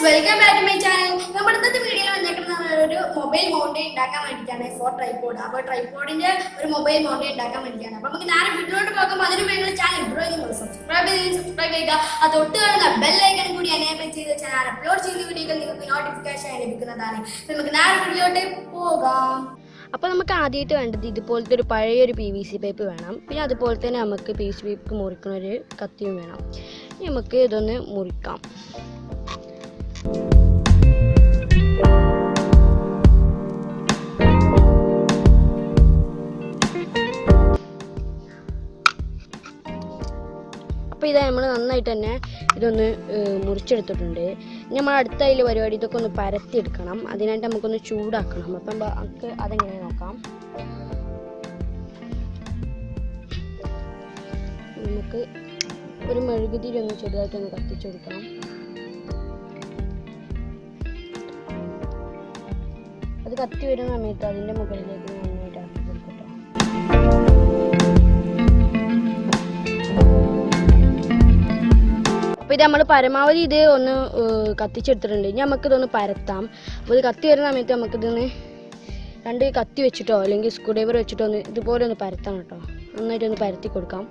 welcome back to my channel. നമ്മൾ ഇന്നത്തെ വീഡിയോയിൽ വന്നിരിക്കുന്നത് ഒരു മൊബൈൽ മൗണ്ട് ഉണ്ടാക്കാൻ വേണ്ടിയിട്ടാണ് ഫോർ ട്രൈപോഡ്. അപ്പോൾ ട്രൈപോഡിന്റെ ഒരു മൊബൈൽ മൗണ്ട് ഉണ്ടാക്കാൻ വേണ്ടിയിട്ടാണ്. അപ്പോൾ നമുക്ക് നേരെ വീഡിയോയിലോട്ട് പോകാം. അതിനു വേണ്ടി ചാനൽ സബ്സ്ക്രൈബ് ചെയ്യുക. അത് തൊട്ട് കാണുന്ന ബെൽ ഐക്കൺ കൂടി എനേബിൾ ചെയ്ത് ചാനൽ അപ്ലോഡ് ചെയ്ത വീഡിയോകൾ നിങ്ങൾക്ക് നോട്ടിഫിക്കേഷൻ നമുക്ക് നേരെ വീഡിയോയിലോട്ട് പോകാം. അപ്പോൾ നമുക്ക് ആദ്യമായിട്ട് വേണ്ടത് ഇതുപോലത്തെ ഒരു പഴയൊരു PVC പൈപ്പ് വേണം. പിന്നെ അതുപോലെ തന്നെ നമുക്ക് PVC പൈപ്പ് മുറിക്കുന്ന ഒരു കത്തിയും വേണം. നമുക്ക് ഇതൊന്ന് മുറിക്കാം. അപ്പോൾ ഇത് നമ്മൾ നന്നായിട്ട് തന്നെ ഇതൊന്ന് മുറിച്ചെടുത്തിട്ടുണ്ട്. നമ്മൾ അടുത്ത അതിൽ പരിപാടി ഇതൊക്കെ ഒന്ന് പരത്തിയെടുക്കണം. അതിനായിട്ട് നമുക്കൊന്ന് ചൂടാക്കണം. അപ്പം നമുക്ക് അതെങ്ങനെ നോക്കാം. നമുക്ക് ഒരു മെഴുകുതിരി ഒന്ന് ചെറുതായിട്ടൊന്ന് കത്തിച്ചു കൊടുക്കണം. അത് കത്തി വരുന്ന സമയത്ത് അതിൻ്റെ മുകളിലേക്ക് നന്നായിട്ട് ആക്കി കൊടുക്കട്ടോ. അപ്പോൾ ഇത് നമ്മൾ പരമാവധി ഇത് ഒന്ന് കത്തിച്ചെടുത്തിട്ടുണ്ട്. ഇനി നമുക്കിതൊന്ന് പരത്താം. അപ്പോൾ ഇത് കത്തി വരുന്ന സമയത്ത് നമുക്കിതൊന്ന് രണ്ട് കത്തി വെച്ചിട്ടോ അല്ലെങ്കിൽ സ്ക്രൂ ഡ്രൈവർ വെച്ചിട്ടോ ഒന്ന് ഇതുപോലെ ഒന്ന് പരത്താം കേട്ടോ. നന്നായിട്ടൊന്ന് പരത്തി കൊടുക്കാം.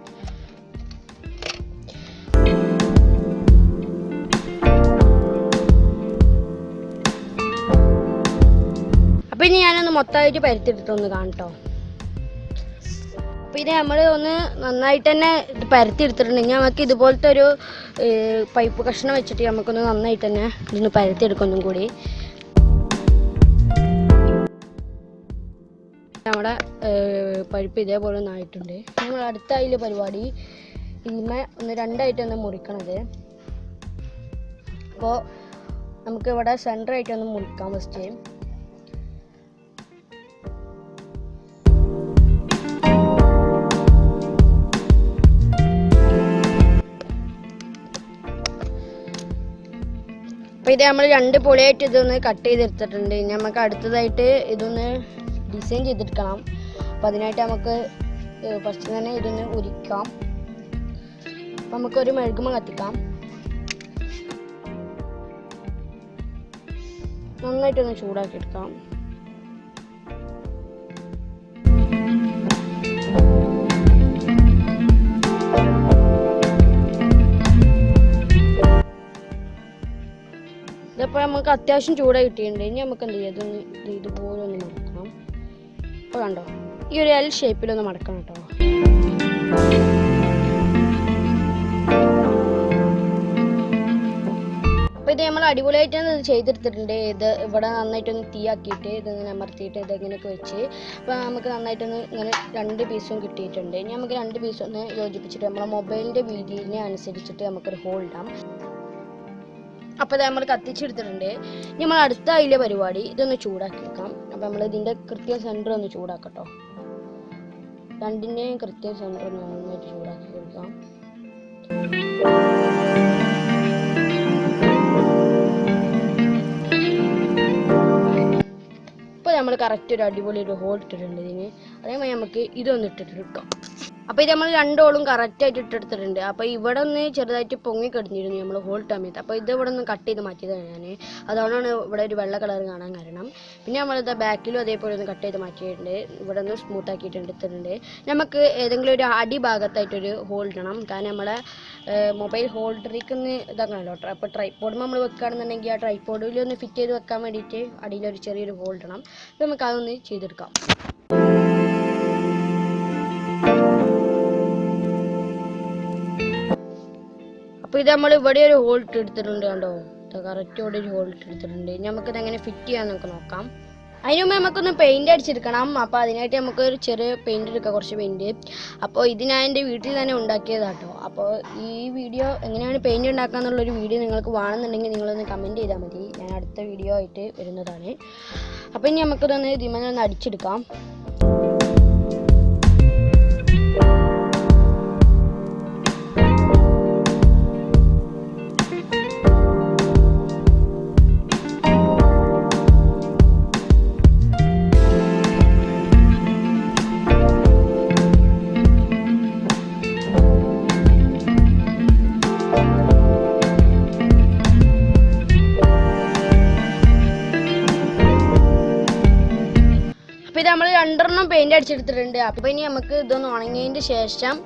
അപ്പോൾ ഇനി ഞാനൊന്ന് മൊത്തമായിട്ട് പരത്തിയെടുത്തൊന്ന് കാണട്ടോ. അപ്പോൾ ഇത് നമ്മൾ ഒന്ന് നന്നായിട്ട് തന്നെ ഇത് പരത്തിയെടുത്തിട്ടുണ്ടെങ്കിൽ നമുക്ക് ഇതുപോലത്തെ ഒരു പൈപ്പ് കഷ്ണം വെച്ചിട്ട് നമുക്കൊന്ന് നന്നായിട്ട് തന്നെ ഇതൊന്ന് പരത്തിയെടുക്കൊന്നും കൂടി. നമ്മുടെ പൈപ്പ് ഇതേപോലെ ഒന്നായിട്ടുണ്ട്. നമ്മൾ അടുത്ത അതിൽ പരിപാടി ഇതിന്മേ ഒന്ന് രണ്ടായിട്ടൊന്ന് മുറിക്കണത്. അപ്പോൾ നമുക്ക് ഇവിടെ സെൻറ്ററായിട്ടൊന്ന് മുറിക്കാം ഫസ്റ്റ്. അപ്പോൾ ഇത് നമ്മൾ രണ്ട് പൊളിയായിട്ട് ഇതൊന്ന് കട്ട് ചെയ്തെടുത്തിട്ടുണ്ട്. ഇനി നമുക്ക് അടുത്തതായിട്ട് ഇതൊന്ന് ഡിസൈൻ ചെയ്തെടുക്കണം. അപ്പോൾ അതിനായിട്ട് നമുക്ക് ഫസ്റ്റ് തന്നെ ഇതൊന്ന് ഉരിക്കാം. അപ്പോൾ നമുക്കൊരു മെഴുകുമ കത്തിക്കാം. നന്നായിട്ടൊന്ന് ചൂടാക്കി എടുക്കാം. ഇതിപ്പോൾ നമുക്ക് അത്യാവശ്യം ചൂടായി കിട്ടിയിട്ടുണ്ട്. ഇനി നമുക്ക് എന്ത് ചെയ്യാം, ഇതൊന്ന് ഇതുപോലെ ഒന്ന് മടക്കണം. അപ്പോൾ കണ്ടോ, ഈ ഒരു L ഷേപ്പിലൊന്ന് മടക്കണം കേട്ടോ. അപ്പോൾ ഇത് നമ്മൾ അടിപൊളിയായിട്ട് ഇത് ചെയ്തെടുത്തിട്ടുണ്ട്. ഇത് ഇവിടെ നന്നായിട്ടൊന്ന് തീയാക്കിയിട്ട് ഇതൊന്ന് അമർത്തിയിട്ട് ഇതെങ്ങനെയൊക്കെ വെച്ച് അപ്പോൾ നമുക്ക് നന്നായിട്ടൊന്ന് ഇങ്ങനെ രണ്ട് പീസും കിട്ടിയിട്ടുണ്ട്. ഇനി നമുക്ക് രണ്ട് പീസും ഒന്ന് യോജിപ്പിച്ചിട്ട് നമ്മളെ മൊബൈലിൻ്റെ വീതിയെ അനുസരിച്ചിട്ട് നമുക്കൊരു ഹോൾ ഇടാം. അപ്പോൾ നമ്മൾ കത്തിച്ചെടുത്തിട്ടുണ്ട്. നമ്മൾ അടുത്ത അതിലെ പരിപാടി ഇതൊന്ന് ചൂടാക്കി വെക്കാം. അപ്പോൾ നമ്മൾ ഇതിൻ്റെ കൃത്യ സെൻറ്റർ ഒന്ന് ചൂടാക്കട്ടോ. രണ്ടിൻ്റെയും കൃത്യ സെൻറ്റർ ഒന്ന് നന്നായിട്ട് ചൂടാക്കി കൊടുക്കാം. ഇപ്പോൾ നമ്മൾ കറക്റ്റ് ഒരു അടിപൊളി ഒരു ഹോൾ ഇട്ടിട്ടുണ്ട് ഇതിന്. അതേമാതിരി നമുക്ക് ഇതൊന്ന് ഇട്ടിട്ടെടുക്കാം. അപ്പോൾ ഇത് നമ്മൾ രണ്ടോളും കറക്റ്റായിട്ട് ഇട്ടെടുത്തിട്ടുണ്ട്. അപ്പോൾ ഇവിടെ ഒന്ന് ചെറുതായിട്ട് പൊങ്ങി കിടന്നിരുന്നു നമ്മൾ ഹോൾ സമയത്ത്. അപ്പോൾ ഇത് ഇവിടെ ഒന്ന് കട്ട് ചെയ്ത് മാറ്റിയതാണ് ഞാൻ. അതുകൊണ്ടാണ് ഇവിടെ ഒരു വെള്ള കളർ കാണാൻ കാരണം. പിന്നെ നമ്മളിത് ബാക്കിലും അതേപോലെ ഒന്ന് കട്ട് ചെയ്ത് മാറ്റിയിട്ടുണ്ട്. ഇവിടെ ഒന്ന് സ്മൂത്ത് ആക്കിയിട്ട് എടുത്തിട്ടുണ്ട്. നമുക്ക് ഏതെങ്കിലും ഒരു അടിഭാഗത്തായിട്ടൊരു ഹോൾ ഇടണം. കാരണം നമ്മളെ മൊബൈൽ ഹോൾഡറിലേക്ക് ഒന്ന് ഇതാക്കണമല്ലോ. അപ്പോൾ ട്രൈപോഡ് നമ്മൾ വെക്കുകയാണെന്നുണ്ടെങ്കിൽ ആ ട്രൈപോഡിൽ ഒന്ന് ഫിറ്റ് ചെയ്ത് വെക്കാൻ വേണ്ടിയിട്ട് അടിയിലൊരു ചെറിയൊരു ഹോൾ ഇടണം. നമുക്ക് അതൊന്ന് ചെയ്തെടുക്കാം. അപ്പോൾ ഇത് നമ്മൾ ഇവിടെ ഒരു ഹോൾ ഇട്ടെടുത്തിട്ടുണ്ട് കണ്ടോ. കറക്റ്റ് ഇവിടെ ഒരു ഹോൾ ഇട്ടെടുത്തിട്ടുണ്ട്. നമുക്കിത് എങ്ങനെ ഫിറ്റ് ചെയ്യാൻ നമുക്ക് നോക്കാം. അതിന് മുമ്പ് നമുക്കൊന്ന് പെയിൻറ്റ് അടിച്ചെടുക്കണം. അപ്പോൾ അതിനായിട്ട് നമുക്ക് ഒരു ചെറിയ പെയിൻറ്റ് എടുക്കാം, കുറച്ച് പെയിൻറ്റ്. അപ്പോൾ ഇത് ഞാൻ എൻ്റെ വീട്ടിൽ തന്നെ ഉണ്ടാക്കിയതാട്ടോ. അപ്പോൾ ഈ വീഡിയോ എങ്ങനെയാണ് പെയിൻറ്റ് ഉണ്ടാക്കുക എന്നുള്ളൊരു വീഡിയോ നിങ്ങൾക്ക് വേണമെന്നുണ്ടെങ്കിൽ നിങ്ങളൊന്ന് കമൻറ്റ് ചെയ്താൽ മതി. ഞാൻ അടുത്ത വീഡിയോ ആയിട്ട് വരുന്നതാണ്. അപ്പോൾ ഇനി നമുക്കിതൊന്ന് ഇതിന്മേൽ ഒന്ന് അടിച്ചെടുക്കാം. നമ്മൾ രണ്ടെണ്ണം പെയിന്റ് അടിച്ചെടുത്തിട്ടുണ്ട്. അപ്പോൾ ഇനി നമുക്ക് ഇതൊന്ന് ഉണങ്ങിയതിൻ്റെ ശേഷം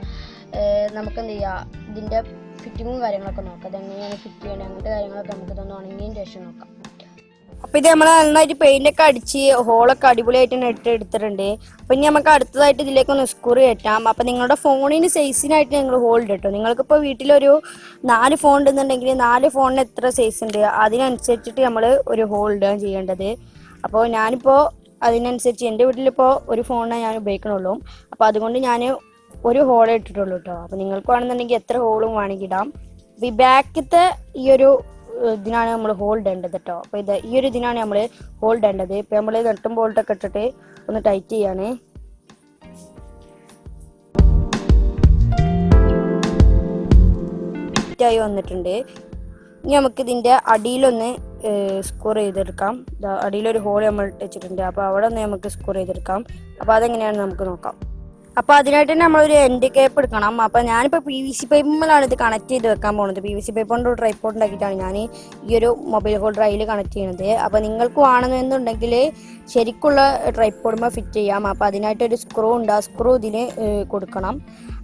നമുക്ക് എന്ത് ചെയ്യാം, ഇതിൻ്റെ ഫിറ്റിങ്ങും കാര്യങ്ങളൊക്കെ നോക്കാം. അതെങ്ങനെയാണ് ഫിറ്റ് ചെയ്യണത് അങ്ങനത്തെ കാര്യങ്ങളൊക്കെ നമുക്ക് ഇതൊന്ന് ഉണങ്ങിയതിന് ശേഷം നോക്കാം. അപ്പോൾ ഇത് നമ്മൾ നന്നായിട്ട് പെയിൻ്റൊക്കെ അടിച്ച് ഹോളൊക്കെ അടിപൊളിയായിട്ട് തന്നെ എടുത്തിട്ടുണ്ട്. അപ്പോൾ ഇനി നമുക്ക് അടുത്തതായിട്ട് ഇതിലേക്കൊന്ന് സ്ക്രൂ കയറ്റാം. അപ്പോൾ നിങ്ങളുടെ ഫോണിന് സൈസിനായിട്ട് നിങ്ങൾ ഹോൾ കേട്ടോ. നിങ്ങൾക്കിപ്പോൾ വീട്ടിലൊരു 4 ഫോൺ ഉണ്ടെന്നുണ്ടെങ്കിൽ 4 ഫോണിന് എത്ര സൈസ് ഉണ്ട് അതിനനുസരിച്ചിട്ട് നമ്മൾ ഒരു ഹോൾ ഇടുകയാണ് ചെയ്യേണ്ടത്. അപ്പോൾ ഞാനിപ്പോൾ അതിനനുസരിച്ച് എൻ്റെ വീട്ടിലിപ്പോൾ ഒരു ഫോണാണ് ഞാൻ ഉപയോഗിക്കണുള്ളൂ. അപ്പോൾ അതുകൊണ്ട് ഞാൻ ഒരു ഹോളേ ഇട്ടിട്ടുള്ളൂ കേട്ടോ. അപ്പോൾ നിങ്ങൾക്ക് വേണമെന്നുണ്ടെങ്കിൽ എത്ര ഹോളും വേണമെങ്കിൽ ഇടാം. അപ്പോൾ ഈ ബാക്കത്തെ ഈ ഒരു ഇതിനാണ് നമ്മൾ ഹോൾ ഇടേണ്ടത് കേട്ടോ. അപ്പോൾ ഈ ഒരു ഇതിനാണ് നമ്മൾ ഹോൾ ഇടേണ്ടത്. ഇപ്പോൾ നമ്മൾ നട്ടും ബോൾട്ടൊക്കെ ഇട്ടിട്ട് ഒന്ന് ടൈറ്റ് ചെയ്യാണ്. ടൈറ്റായി വന്നിട്ടുണ്ട്. ഇനി നമുക്ക് ഇതിൻ്റെ അടിയിലൊന്ന് സ്കോർ ചെയ്തെടുക്കാം. അടിയിലൊരു ഹോൾ നമ്മൾ ഇട്ടിട്ടുണ്ട്. അപ്പോൾ അവിടെ ഒന്ന് നമുക്ക് സ്കോർ ചെയ്തെടുക്കാം. അപ്പോൾ അതെങ്ങനെയാണെന്ന് നമുക്ക് നോക്കാം. അപ്പോൾ അതിനായിട്ട് തന്നെ നമ്മളൊരു എൻഡ് കേപ്പ് എടുക്കണം. അപ്പോൾ ഞാനിപ്പോൾ PVC പൈപ്പിലാണ് ഇത് കണക്ട് ചെയ്ത് വെക്കാൻ പോകുന്നത്. PVC പൈപ്പ് കൊണ്ട് ഒരു ട്രൈപ്പോഡ് ഉണ്ടാക്കിയിട്ടാണ് ഞാൻ ഈ ഒരു മൊബൈൽ ഹോൾഡർ അതിൽ കണക്ട് ചെയ്യുന്നത്. അപ്പോൾ നിങ്ങൾക്ക് വേണമെന്നുണ്ടെങ്കിൽ ശരിക്കുള്ള ട്രൈപ്പോഡുമ്പോൾ ഫിറ്റ് ചെയ്യാം. അപ്പോൾ അതിനായിട്ടൊരു സ്ക്രൂ ഉണ്ട്. ആ സ്ക്രൂ ഇതിന് കൊടുക്കണം.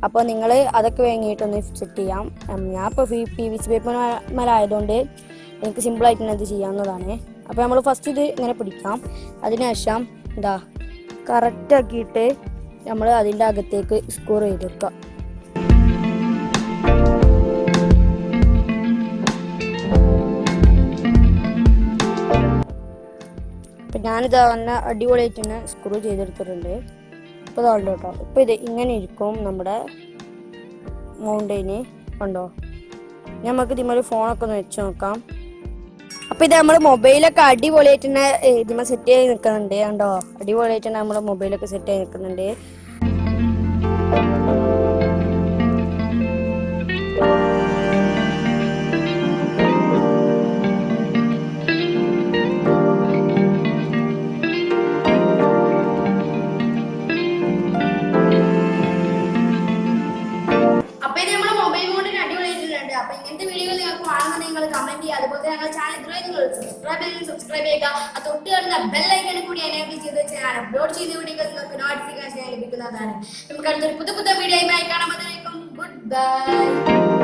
അപ്പോൾ നിങ്ങൾ അതൊക്കെ വാങ്ങിയിട്ടൊന്ന് സെറ്റ് ചെയ്യാം. ഞാൻ ഇപ്പോൾ PVC പൈപ്പ് മേലായതുകൊണ്ട് എനിക്ക് സിമ്പിളായിട്ട് തന്നെ ഇത് ചെയ്യാവുന്നതാണ്. അപ്പോൾ നമ്മൾ ഫസ്റ്റ് ഇത് ഇങ്ങനെ പിടിക്കാം. അതിനുശേഷം കറക്റ്റാക്കിയിട്ട് നമ്മൾ അതിൻ്റെ അകത്തേക്ക് സ്കോർ ചെയ്തെടുക്കാം. അപ്പം ഞാനിത് നല്ല അടിപൊളിയായിട്ട് തന്നെ സ്ക്രൂ ചെയ്തെടുത്തിട്ടുണ്ട്. ഇപ്പോൾ ഇതാണല്ലോ കേട്ടോ. ഇപ്പോൾ ഇത് ഇങ്ങനെ ഇരിക്കും നമ്മുടെ മൗണ്ടൈന്. കണ്ടോ, നമുക്ക് ഇതിന്മേൽ ഫോണൊക്കെ ഒന്ന് വെച്ച് നോക്കാം. അപ്പോൾ ഇത് നമ്മൾ മൊബൈലൊക്കെ അടിപൊളിയായിട്ട് തന്നെ ഇതിന്മേൽ സെറ്റ് ചെയ്ത് നിൽക്കുന്നുണ്ട്. കണ്ടോ, അടിപൊളിയായിട്ട് തന്നെ നമ്മൾ മൊബൈലൊക്കെ സെറ്റ് ചെയ്ത് നിൽക്കുന്നുണ്ട്. അപ്പോൾ ഇങ്ങനത്തെ വീഡിയോകൾ നിങ്ങൾക്ക് കാണുന്നുണ്ടെങ്കിൽ നിങ്ങൾ കമന്റ് ചെയ്യുക. അതുപോലെ ഞങ്ങളുടെ ചാനൽ ഇതുവരെ നിങ്ങൾ സബ്സ്ക്രൈബ് ചെയ്യുക. ആ തൊട്ട് കാണുന്ന ബെൽ ഐക്കൺ കൂടി എനേബിൾ ചെയ്ത് വെച്ചാൽ ഞാൻ അപ്ലോഡ് ചെയ്ത വീഡിയോകൾ നിങ്ങൾക്ക് നോട്ടിഫിക്കേഷൻ ലഭിക്കുന്നതാണ്. നമുക്ക് അടുത്തൊരു പുതിയ വീഡിയോയുമായി കാണാം. Good bye.